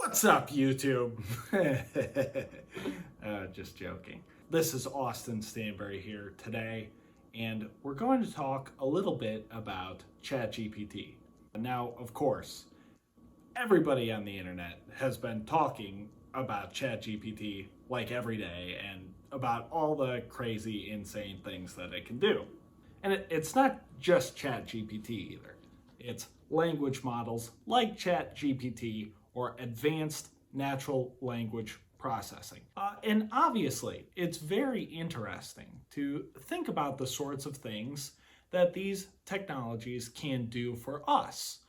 What's up, YouTube? Just joking. This is Austin Stanbury here today, and we're going to talk a little bit about ChatGPT. Now, of course, everybody on the internet has been talking about ChatGPT like every day and about all the crazy, insane things that it can do. And it's not just ChatGPT either. It's language models like ChatGPT or advanced natural language processing. And obviously, it's very interesting to think about the sorts of things that these technologies can do for us.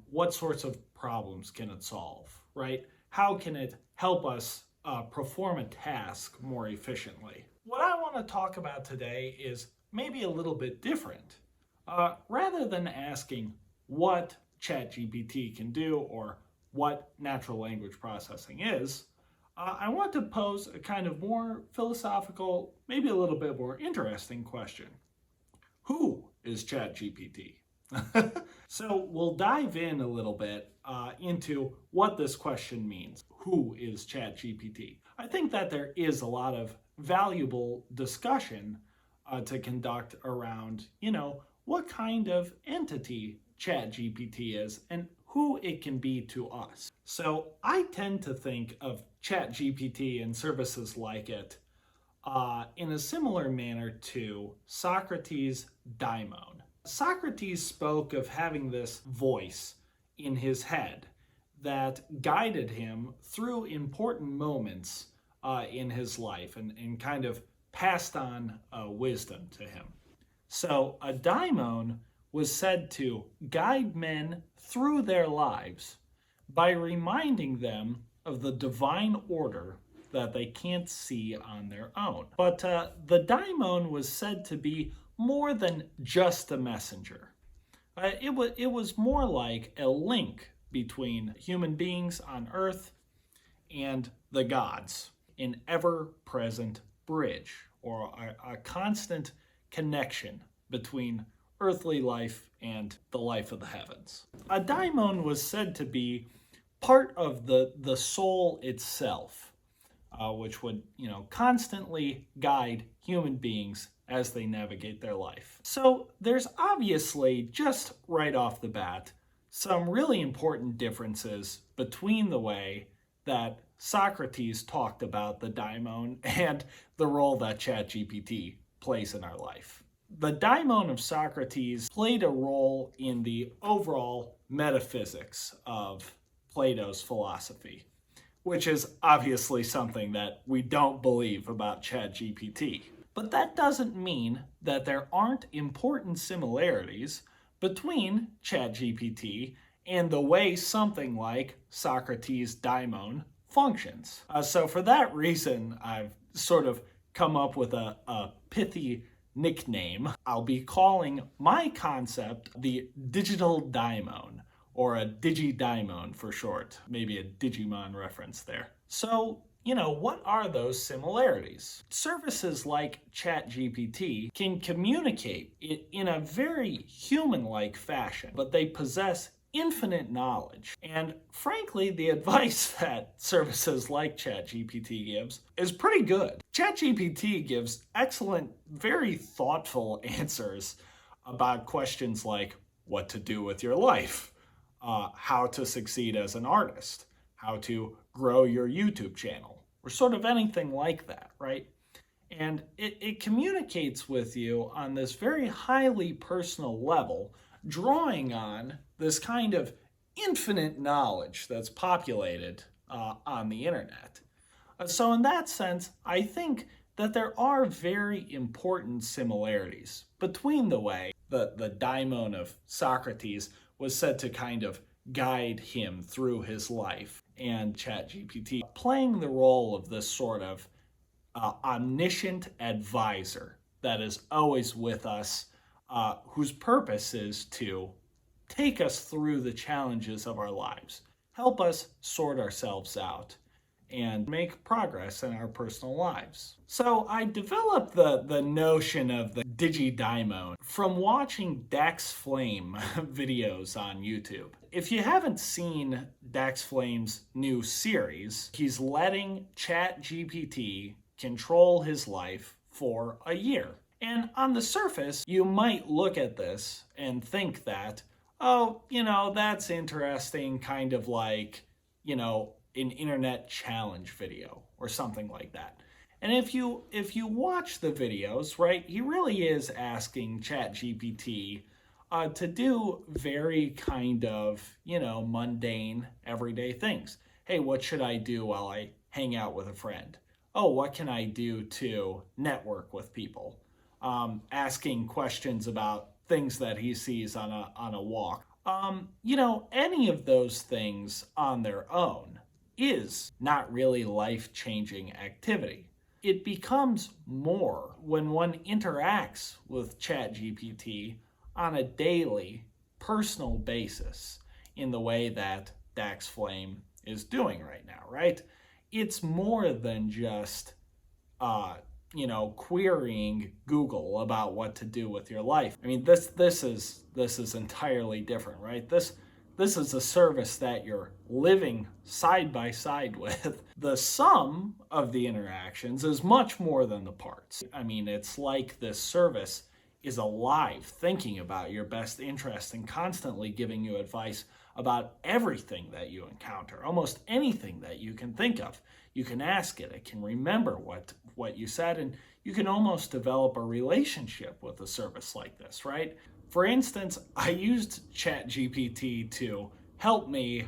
What sorts of problems can it solve, right? How can it help us perform a task more efficiently? What I want to talk about today is maybe a little bit different. Rather than asking what ChatGPT can do or what natural language processing is, I want to pose a kind of more philosophical, maybe a little bit more interesting question. Who is ChatGPT? So we'll dive in a little bit into what this question means. Who is ChatGPT? I think that there is a lot of valuable discussion to conduct around, what kind of entity ChatGPT is and who it can be to us. So I tend to think of ChatGPT and services like it in a similar manner to Socrates' daimon. Socrates spoke of having this voice in his head that guided him through important moments in his life and kind of passed on wisdom to him. So a daimon was said to guide men through their lives by reminding them of the divine order that they can't see on their own. But the daimon was said to be more than just a messenger. It was more like a link between human beings on earth and the gods, an ever-present bridge or a constant connection between earthly life and the life of the heavens. A daimon was said to be part of the soul itself, which would, constantly guide human beings as they navigate their life. So there's obviously, just right off the bat, some really important differences between the way that Socrates talked about the daimon and the role that ChatGPT plays in our life. The daimon of Socrates played a role in the overall metaphysics of Plato's philosophy, which is obviously something that we don't believe about ChatGPT. But that doesn't mean that there aren't important similarities between ChatGPT and the way something like Socrates' daimon functions. So for that reason, I've sort of come up with a pithy nickname. I'll be calling my concept the digital daimon, or a DigiDaimon for short. Maybe a Digimon reference there. So, what are those similarities? Services like ChatGPT can communicate in a very human-like fashion, but they possess infinite knowledge. And frankly, the advice that services like ChatGPT gives is pretty good. ChatGPT gives excellent, very thoughtful answers about questions like what to do with your life, how to succeed as an artist, how to grow your YouTube channel, or sort of anything like that, right? And it communicates with you on this very highly personal level, drawing on this kind of infinite knowledge that's populated on the internet. So in that sense, I think that there are very important similarities between the way the daimon of Socrates was said to kind of guide him through his life, and ChatGPT playing the role of this sort of omniscient advisor that is always with us, whose purpose is to take us through the challenges of our lives, help us sort ourselves out, and make progress in our personal lives. So I developed the notion of the DigiDaimon from watching Dax Flame videos on YouTube. if you haven't seen Dax Flame's new series, he's letting ChatGPT control his life for a year. And on the surface, you might look at this and think that, oh, that's interesting, kind of like, an internet challenge video or something like that. And if you watch the videos, right, he really is asking ChatGPT to do very kind of, mundane, everyday things. Hey, what should I do while I hang out with a friend? Oh, what can I do to network with people? Asking questions about things that he sees on a walk. Any of those things on their own is not really life-changing activity. It becomes more when one interacts with ChatGPT on a daily, personal basis in the way that Dax Flame is doing right now, right? It's more than just, querying Google about what to do with your life. I mean, this is entirely different, right? This is a service that you're living side by side with. The sum of the interactions is much more than the parts. I mean, it's like this service is alive, thinking about your best interest and constantly giving you advice about everything that you encounter, almost anything that you can think of. You can ask it, it can remember what you said, and you can almost develop a relationship with a service like this, right? For instance, I used ChatGPT to help me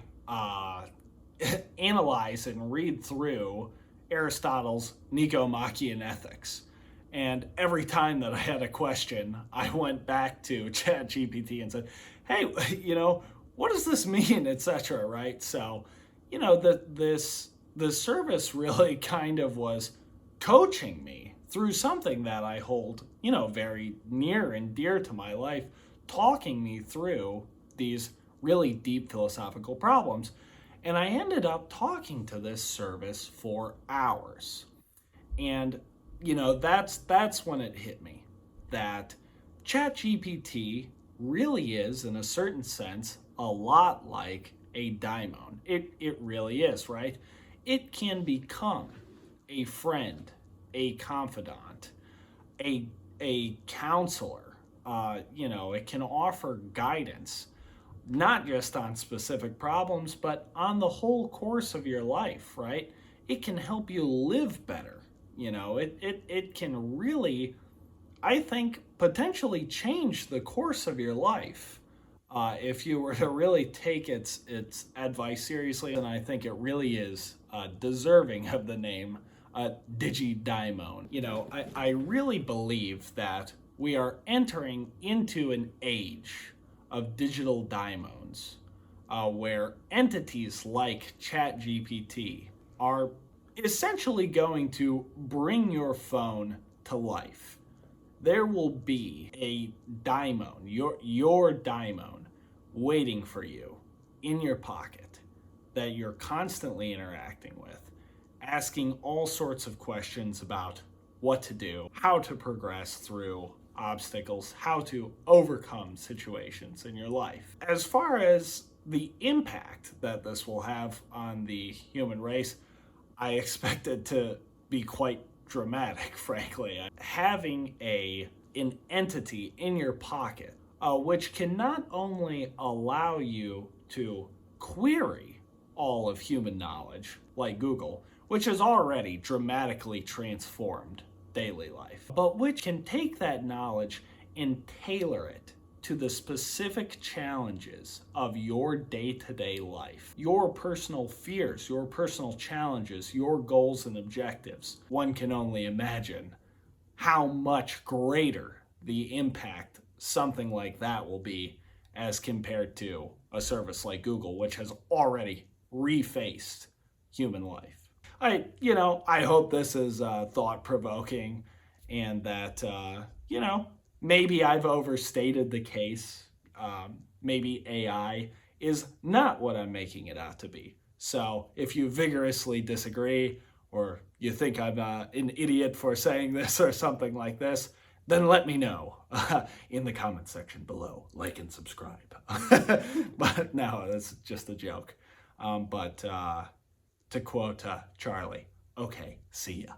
analyze and read through Aristotle's Nicomachean Ethics. And every time that I had a question, I went back to ChatGPT and said, hey, what does this mean, etc., right? So, the service really kind of was coaching me through something that I hold, very near and dear to my life, talking me through these really deep philosophical problems. And I ended up talking to this service for hours. And, that's when it hit me that ChatGPT really is, in a certain sense, a lot like a daimon. It really is, right? It can become a friend, a confidant, a counselor. It can offer guidance, not just on specific problems, but on the whole course of your life, right? It can help you live better. It can really, I think, potentially change the course of your life if you were to really take its advice seriously. And I think it really is deserving of the name DigiDaimon. I really believe that we are entering into an age of digital daimons where entities like ChatGPT are essentially going to bring your phone to life. There will be a daimon, your daimon, waiting for you in your pocket that you're constantly interacting with, asking all sorts of questions about what to do, how to progress through obstacles, how to overcome situations in your life. As far as the impact that this will have on the human race, I expect it to be quite dramatic, frankly. Having an entity in your pocket, which can not only allow you to query all of human knowledge, like Google, which has already dramatically transformed daily life, but which can take that knowledge and tailor it to the specific challenges of your day-to-day life, your personal fears, your personal challenges, your goals and objectives. One can only imagine how much greater the impact something like that will be as compared to a service like Google, which has already refaced human life. I hope this is thought-provoking and that, maybe I've overstated the case. Maybe AI is not what I'm making it out to be. So if you vigorously disagree or you think I'm an idiot for saying this or something like this, then let me know in the comment section below. Like and subscribe. But no, that's just a joke. But to quote Charlie, okay, see ya.